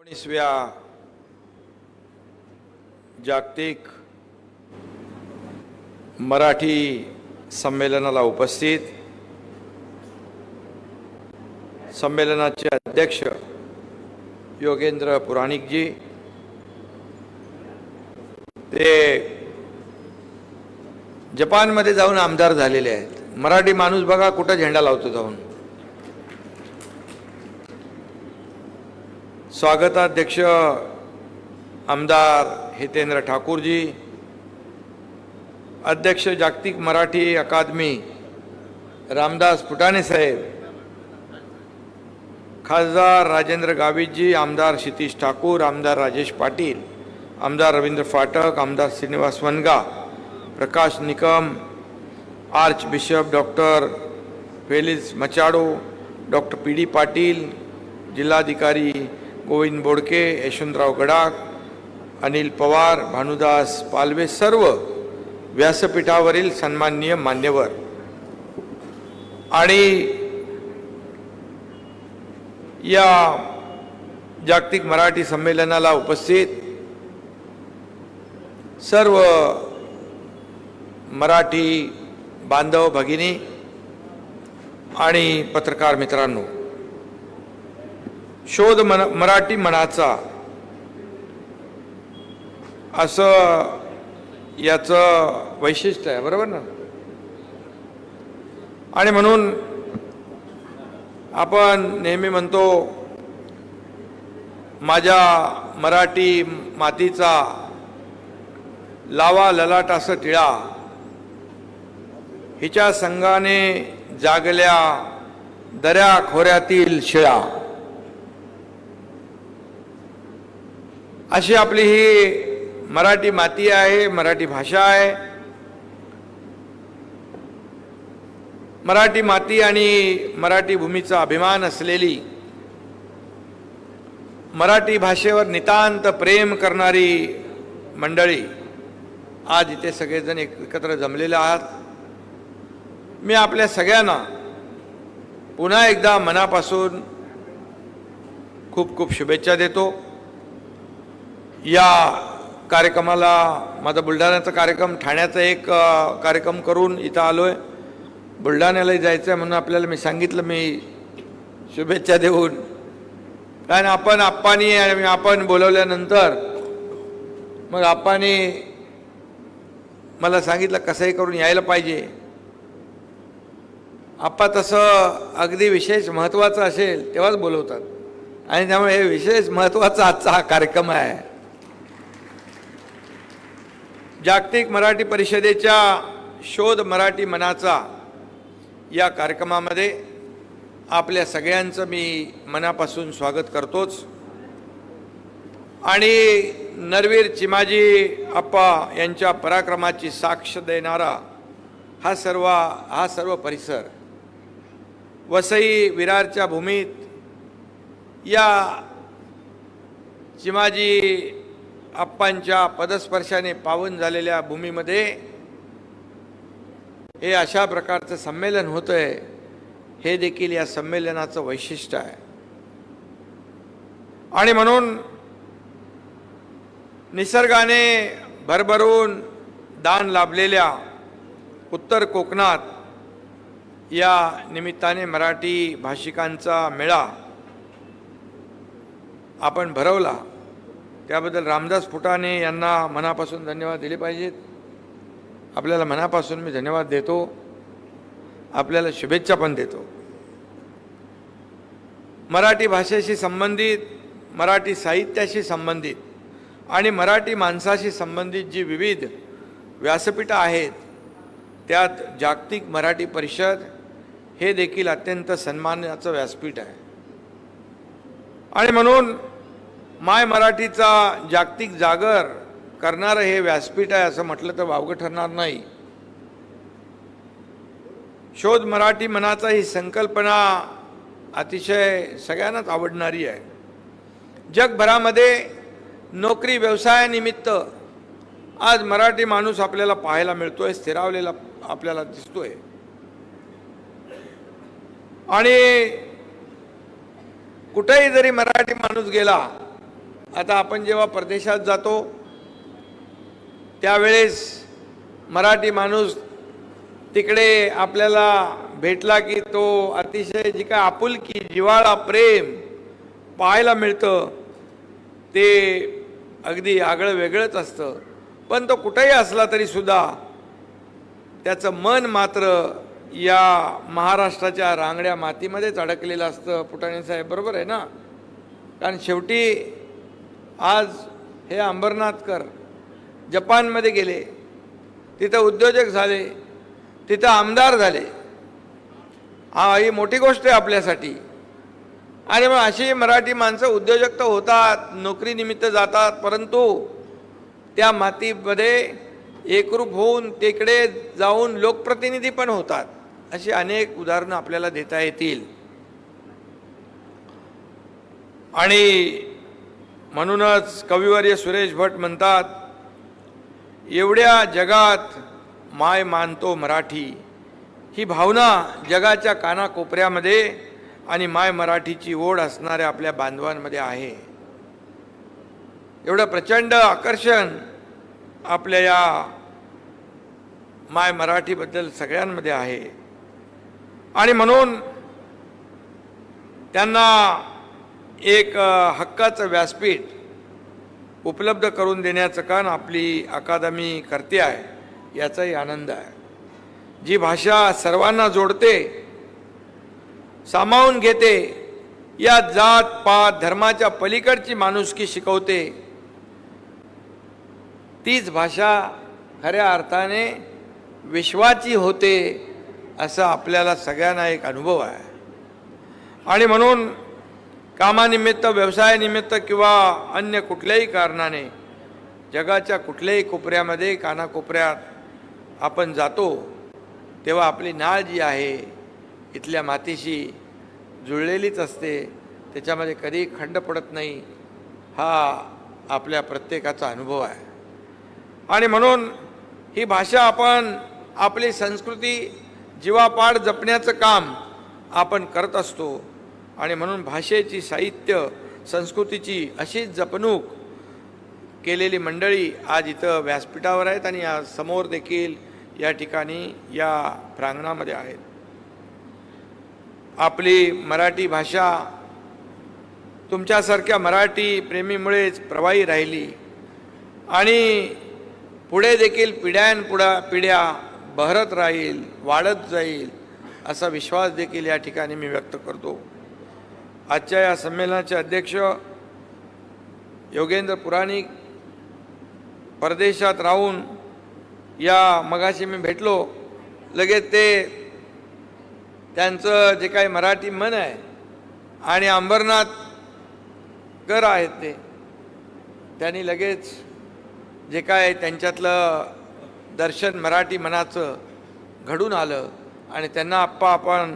19व्या जागतिक मराठी संमेलनाला उपस्थित संमेलनाचे अध्यक्ष योगेंद्र पुराणिक जी, ते जपानमध्ये जाऊन आमदार झालेले आहेत। मराठी माणूस बघा कुठं झेंडा लावतो जाऊन। स्वागताध्यक्ष आमदार हितेंद्र ठाकूर जी, अध्यक्ष जागतिक मराठी अकादमी रामदास फुटाणे साहेब, खासदार राजेंद्र गावित जी, आमदार क्षितिज ठाकूर, आमदार राजेश पाटील, आमदार रवींद्र फाटक, आमदार Shrinivas Vanaga, Prakash Nikam, archbishop doctor Felix Machado, doctor P D. Patil, जिल्हाधिकारी गोविंद बोडके, यशवंतराव गडाख, अनिल पवार, भानुदास पालवे, सर्व व्यासपीठावरील सन्माननीय मान्यवर आणि या जागतिक मराठी संमेलनाला उपस्थित सर्व मराठी बांधव भगिनी आणि पत्रकार मित्रांनो, शोध मराठी मनाचा असं याचं वैशिष्ट्य आहे, बरोबर ना? आणि म्हणून आपण नेहमी म्हणतो, माझ्या मराठी मातीचा लावा ललाटास टिळा, हिच्या संगाने जागल्या दऱ्या खोऱ्यातील शिळा, अशी आपली ही मराठी माती आहे, मराठी भाषा आहे। मराठी माती आणि मराठी भूमीचा अभिमान असलेली, मराठी भाषेवर नितांत प्रेम करणारी मंडळी आज इथे सगळेजण एकत्र जमलेले आहात। मी आपल्या सगळ्यांना पुन्हा एकदा मनापासून खूप खूप शुभेच्छा देतो। या कार्यक्रमाला माझा बुलढाण्याचा कार्यक्रम, ठाण्याचा एक कार्यक्रम करून इथं आलोय। बुलढाण्यालाही जायचं आहे म्हणून आपल्याला मी सांगितलं, मी शुभेच्छा देऊन, कारण आपण बोलवल्यानंतर मग आप्पांनी मला सांगितलं कसंही करून यायला पाहिजे। आप्पा तसं अगदी विशेष महत्त्वाचं असेल तेव्हाच बोलवतात आणि त्यामुळे हे विशेष महत्त्वाचा आजचा हा कार्यक्रम आहे। जागतिक मराठी परिषदेच्या शोध मराठी मनाचा या कार्यक्रमामध्ये आपल्या सगळ्यांचं मी मनापासून स्वागत करतोच आणि नरवीर चिमाजी आप्पा यांच्या पराक्रमाची साक्ष देणारा हा सर्व परिसर, वसई विरारच्या भूमीत या चिमाजी आप्पांच्या पदस्पर्शाने पावन झालेल्या भूमीमध्ये हे अशा प्रकारचं संमेलन होतंय, हे देखील या संमेलनाचं वैशिष्ट्य आहे। आणि म्हणून निसर्गाने भरभरून दान लाभलेल्या उत्तर कोकणात या निमित्ताने मराठी भाषिकांचा मेळा आपण भरवला, त्याबद्दल रामदास फुटाणे यांना मनापासून धन्यवाद दिले पाहिजेत। आपल्याला मनापासून मी धन्यवाद देतो, आपल्याला शुभेच्छा पण देतो। मराठी भाषेशी संबंधित, मराठी साहित्याशी संबंधित आणि मराठी माणसाशी संबंधित जी विविध व्यासपीठं आहेत, त्यात जागतिक मराठी परिषद हे देखील अत्यंत सन्मानाचं व्यासपीठ आहे। आणि म्हणून माय मराठीचा जागतिक जागर करणारं हे व्यासपीठ आहे असं म्हटलं तर वावगं ठरणार नाही। शोध मराठी मनाचा ही संकल्पना अतिशय सगळ्यांनाच आवडणारी आहे। जगभरामध्ये नोकरी व्यवसायानिमित्त आज मराठी माणूस आपल्याला पाहायला मिळतोय, स्थिरावलेला आपल्याला दिसतोय। आणि कुठेही जरी मराठी माणूस गेला आता आपण जेव्हा परदेशात जातो त्यावेळेस मराठी माणूस तिकडे आपल्याला भेटला की तो अतिशय जी काय आपुलकी जिव्हाळा प्रेम पाहायला मिळतं ते अगदी आगळं वेगळंच असतं. पण तो कुठेही असला तरी सुद्धा त्याचं मन मात्र या महाराष्ट्राच्या रांगड्या मातीमध्येच अडकलेलं असतं. पुटाणे साहेब बरोबर आहे ना? कारण शेवटी आज हे अंबरनाथकर जपानमध्ये गेले, तिथं उद्योजक झाले, तिथं आमदार झाले. ही मोठी गोष्ट आहे आपल्यासाठी. आणि मग अशी मराठी माणसं उद्योजक तर होतात, नोकरीनिमित्त जातात, परंतु त्या मातीमध्ये एकरूप होऊन तिकडे जाऊन लोकप्रतिनिधी पण होतात. अशी अनेक उदाहरणं आपल्याला देता येतील. आणि म्हणूनच कविवर्य सुरेश भट म्हणतात, एवढ्या जगात माय मानतो मराठी. ही भावना जगाच्या कानाकोपऱ्यामध्ये आणि माय मराठीची ओढ असणाऱ्या आपल्या बांधवांमध्ये आहे. एवढं प्रचंड आकर्षण आपल्या या माय मराठीबद्दल सगळ्यांमध्ये आहे. आणि म्हणून त्यांना एक हक्काचं व्यासपीठ उपलब्ध करून देण्याचं काम आपली अकादमी करते आहे, याचाही आनंद आहे. जी भाषा सर्वांना जोडते, सामावून घेते, या जात पात धर्माच्या पलीकडची माणुसकी शिकवते, तीच भाषा खऱ्या अर्थाने विश्वाची होते, असा आपल्याला सगळ्यांना एक अनुभव आहे. आणि म्हणून कामानिमित्त, व्यवसायानिमित्त किंवा अन्य कुठल्याही कारणाने जगाच्या कुठल्याही कोपऱ्यामध्ये कानाकोपऱ्यात आपण जातो तेव्हा आपली नाळ जी आहे इथल्या मातीशी जुळलेलीच असते, त्याच्यामध्ये कधी खंड पडत नाही. हा आपल्या प्रत्येकाचा अनुभव आहे. आणि म्हणून ही भाषा आपण, आपली संस्कृती जीवापाड जपण्याचं काम आपण करत असतो. आणि म्हणून भाषेची, साहित्य, संस्कृतीची अशीच जपणूक केलेली मंडळी आज इथं व्यासपीठावर आहेत आणि या समोर देखील या ठिकाणी या प्रांगणामध्ये आहेत. आपली मराठी भाषा तुमच्यासारख्या मराठी प्रेमीमुळेच प्रवाही राहिली आणि पुढे देखील पिढ्या बहरत राहील, वाढत जाईल, असा विश्वास देखील या ठिकाणी मी व्यक्त करतो. आजच्या या संमेलनाचे अध्यक्ष योगेंद्र पुराणिक परदेशात राहून, या मगाशी मी भेटलो, लगेच ते त्यांचं जे काही मराठी मन आहे आणि अंबरनाथकर आहेत त्यांनी लगेच जे काय त्यांच्यातलं दर्शन मराठी मनाचं घडून आलं आणि त्यांना आपण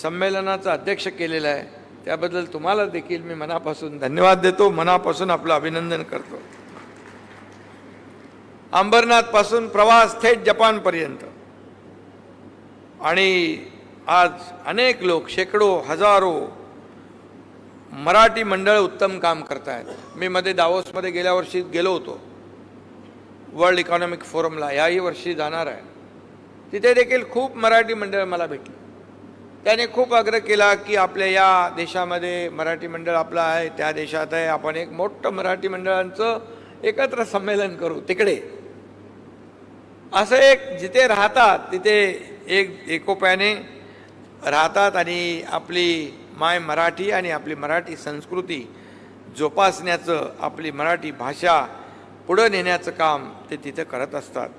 संमेलनाचं अध्यक्ष केलेलं आहे. त्याबद्दल तुम्हाला देखील मी मनापासून धन्यवाद देतो, मनापासून आपलं अभिनंदन करतो. अंबरनाथपासून प्रवास थेट जपानपर्यंत आणि आज अनेक लोक, शेकडो, हजारो मराठी मंडळ उत्तम काम करत आहेत. मी मध्ये दावोसमध्ये गेल्या वर्षी गेलो होतो, वर्ल्ड इकॉनॉमिक फोरमला, याही वर्षी जाणार आहे. तिथे देखील खूप मराठी मंडळ मला भेटली. त्याने खूप आग्रह केला की आपल्या या देशामध्ये मराठी मंडळ आपलं आहे, त्या देशात आहे, आपण एक मोठं मराठी मंडळांचं एकत्र संमेलन करू तिकडे. असं एक जिथे राहतात तिथे एक एकोप्याने राहतात आणि आपली माय मराठी आणि आपली मराठी संस्कृती जोपासण्याचं, आपली मराठी भाषा पुढं नेण्याचं काम ते तिथे करत असतात.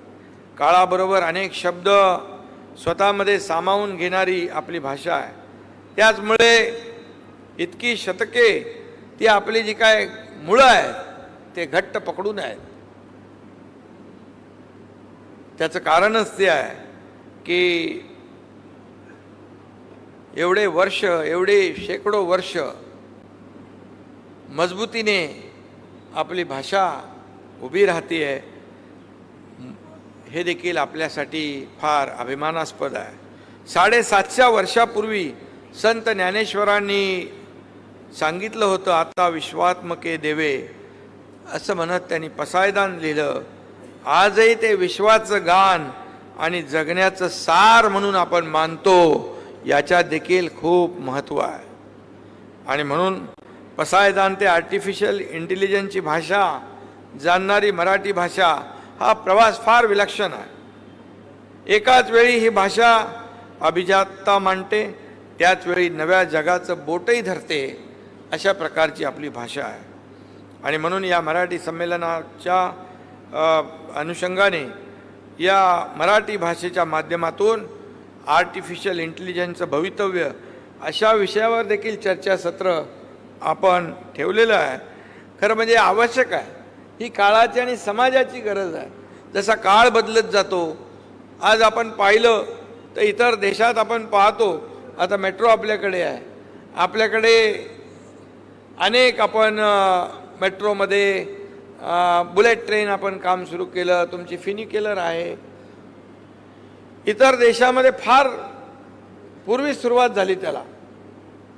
काळाबरोबर अनेक शब्द स्वतःमध्ये सामावून घेणारी आपली भाषा आहे. त्याचमुळे इतकी शतके ती आपली जी काय मुळं आहेत ते घट्ट पकडून आहेत. त्याचं कारणच ते आहे की एवढे वर्ष, एवढे शेकडो वर्ष मजबूतीने आपली भाषा उभी राहते आहे, हे देखील आपल्यासाठी फार अभिमानास्पद आहे. 750 वर्षापूर्वी संत ज्ञानेश्वरांनी सांगितलं होतं, आता विश्वात्मके देवे असं म्हणत त्यांनी पसायदान लिहिलं. आजही ते विश्वाचं गान आणि जगण्याचं सार म्हणून आपण मानतो, याच्यात देखील खूप महत्त्व आहे. आणि म्हणून पसायदान ते आर्टिफिशियल इंटेलिजन्सची भाषा जाणणारी मराठी भाषा हा प्रवास फार विलक्षण आहे. एकाच वेळी ही भाषा अभिजातता मांडते, त्याच वेळी नव्या जगाचं बोटही धरते, अशा प्रकारची आपली भाषा आहे. आणि म्हणून या मराठी संमेलनाच्या अनुषंगाने या मराठी भाषेच्या माध्यमातून आर्टिफिशियल इंटेलिजन्सचं भवितव्य अशा विषयावर देखील चर्चासत्र आपण ठेवलेलं आहे. खरं म्हणजे आवश्यक आहे, ही काळाची आणि समाजाची गरज आहे. जसा काळ बदलत जातो, आज आपण पाहिलं तर इतर देशात आपण पाहतो, आता मेट्रो आपल्याकडे आहे, आपल्याकडे अनेक आपण मेट्रोमध्ये बुलेट ट्रेन आपण काम सुरू केलं, तुमची फिनिक्युलर आहे. इतर देशामध्ये फार पूर्वी सुरुवात झाली त्याला.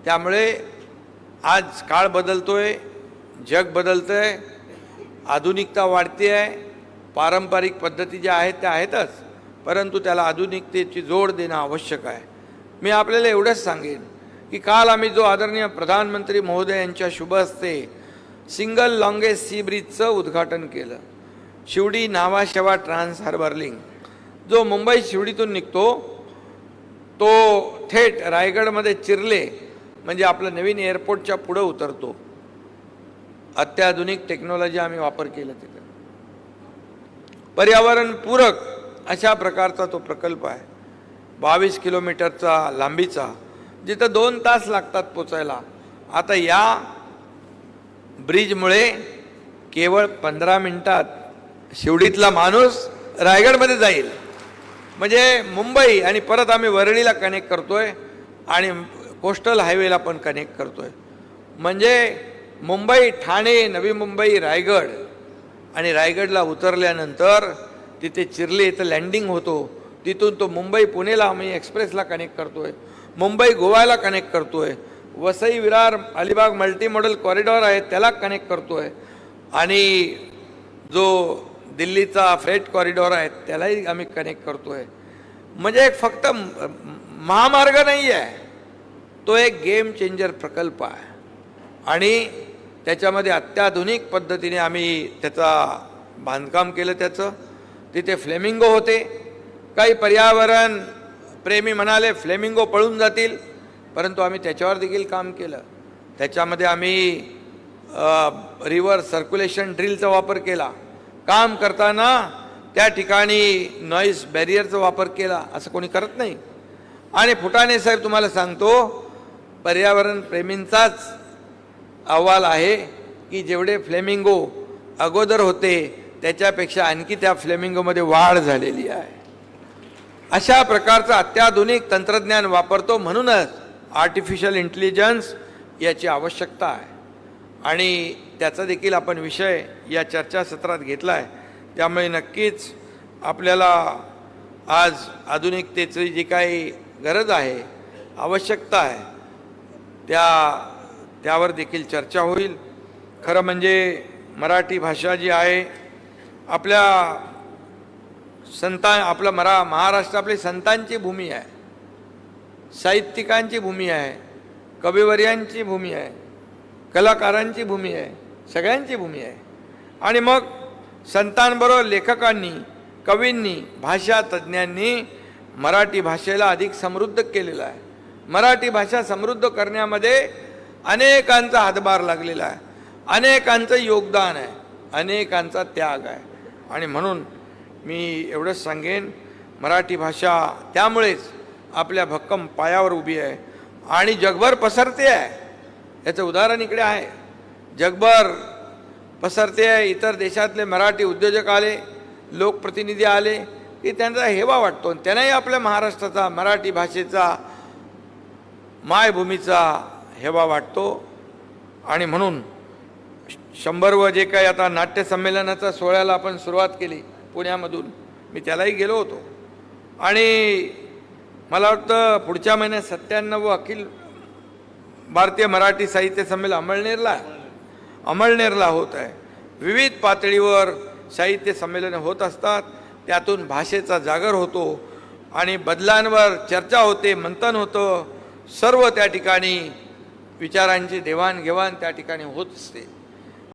त्यामुळे आज काळ बदलतोय, जग बदलतंय, आधुनिकता वाढते आहे. पारंपरिक पद्धती ज्या आहेत त्या आहेतच, परंतु त्याला आधुनिकतेची जोड देणं आवश्यक आहे. मी आपल्याला एवढंच सांगेन की काल आम्ही जो आदरणीय प्रधानमंत्री महोदय यांच्या शुभ हस्ते सिंगल लॉंगेस्ट सी ब्रिजचं उद्घाटन केलं. Shivdi Nhava Sheva trans harbour link जो मुंबई शिवडीतून निघतो तो थेट रायगडमध्ये चिरले म्हणजे आपलं नवीन एअरपोर्टच्या पुढं उतरतो. अत्याधुनिक टेक्नॉलॉजी आम्ही वापर केला तिथे. पर्यावरणपूरक अशा प्रकारचा तो प्रकल्प आहे. 22 किलोमीटरचा लांबीचा, जिथं 2 तास लागतात पोचायला. आता या ब्रिजमुळे केवळ 15 मिनिटात शिवडीतला माणूस रायगडमध्ये जाईल. म्हणजे मुंबई आणि परत आम्ही वरळीला कनेक्ट करतोय आणि कोस्टल हायवेला पण कनेक्ट करतोय. म्हणजे मुंबई, ठाणे, नवी मुंबई, रायगड आणि रायगडला उतरल्यानंतर तिथे चिरले इथं लँडिंग होतो. तिथून तो मुंबई पुणेला आम्ही एक्सप्रेसला कनेक्ट करतोय, मुंबई गोव्याला कनेक्ट करतोय, Vasai Virar Alibag multi modal corridor आहे त्याला कनेक्ट करतोय, आणि जो दिल्लीचा फ्रेट कॉरिडॉर आहे त्यालाही आम्ही कनेक्ट करतोय. म्हणजे एक फक्त महामार्ग नाही आहे, तो एक गेम चेंजर प्रकल्प आहे. आणि त्याच्यामध्ये अत्याधुनिक पद्धतीने आम्ही त्याचा बांधकाम केलं. त्याचं तिथे फ्लेमिंगो होते. काही पर्यावरण प्रेमी म्हणाले फ्लेमिंगो पळून जातील, परंतु आम्ही त्याच्यावर देखील काम केलं. त्याच्यामध्ये आम्ही रिव्हर्स सर्क्युलेशन ड्रिलचा वापर केला. काम करताना त्या ठिकाणी नॉईज बॅरियरचा वापर केला, असं कोणी करत नाही. आणि फुटाणे साहेब तुम्हाला सांगतो, पर्यावरण प्रेमींचाच अहवाल आहे की जेवढे फ्लेमिंगो अगोदर होते त्याच्यापेक्षा आणखी त्या फ्लेमिंगोमध्ये वाढ झालेली आहे. अशा प्रकारचं अत्याधुनिक तंत्रज्ञान वापरतो. म्हणूनच आर्टिफिशियल इंटेलिजन्स याची आवश्यकता आहे आणि त्याचा देखील आपण विषय या चर्चासत्रात घेतला आहे. त्यामुळे नक्कीच आपल्याला आज आधुनिकतेची जी काही गरज आहे, आवश्यकता आहे, त्यावर देखील चर्चा होईल. खरं म्हणजे मराठी भाषा जी आहे आपल्या आपलं महाराष्ट्र आपली संतांची भूमी आहे, साहित्यिकांची भूमी आहे, कविवर्यांची भूमी आहे, कलाकारांची भूमी आहे, सगळ्यांची भूमी आहे. आणि मग संतांबरोबर लेखकांनी, कवींनी, भाषा तज्ज्ञांनी मराठी भाषेला अधिक समृद्ध केलेलं आहे. मराठी भाषा समृद्ध करण्यामध्ये अनेकांचा हातभार लागलेला आहे, अनेकांचं योगदान आहे, अनेकांचा त्याग आहे. आणि म्हणून मी एवढंच सांगेन, मराठी भाषा त्यामुळेच आपल्या भक्कम पायावर उभी आहे आणि जगभर पसरते आहे. याचं उदाहरण इकडे आहे. जगभर पसरते आहे. इतर देशातले मराठी उद्योजक आले, लोकप्रतिनिधी आले की त्यांचा हेवा वाटतो. त्यांनाही आपल्या महाराष्ट्राचा, मराठी भाषेचा, मायभूमीचा हेवा वाटतो. आणि म्हणून 100व जे काही आता नाट्य संमेलनाचा सोहळ्याला आपण सुरुवात केली पुण्यामधून, मी त्यालाही गेलो होतो. आणि मला वाटतं पुढच्या महिन्यात 97व अखिल भारतीय मराठी साहित्य संमेलन अमळनेरला होत आहे. विविध पातळीवर साहित्य संमेलने होत असतात. त्यातून भाषेचा जागर होतो आणि बदलांवर चर्चा होते, मंथन होतं. सर्व त्या ठिकाणी विचारांची देवाणघेवाण त्या ठिकाणी होत असते.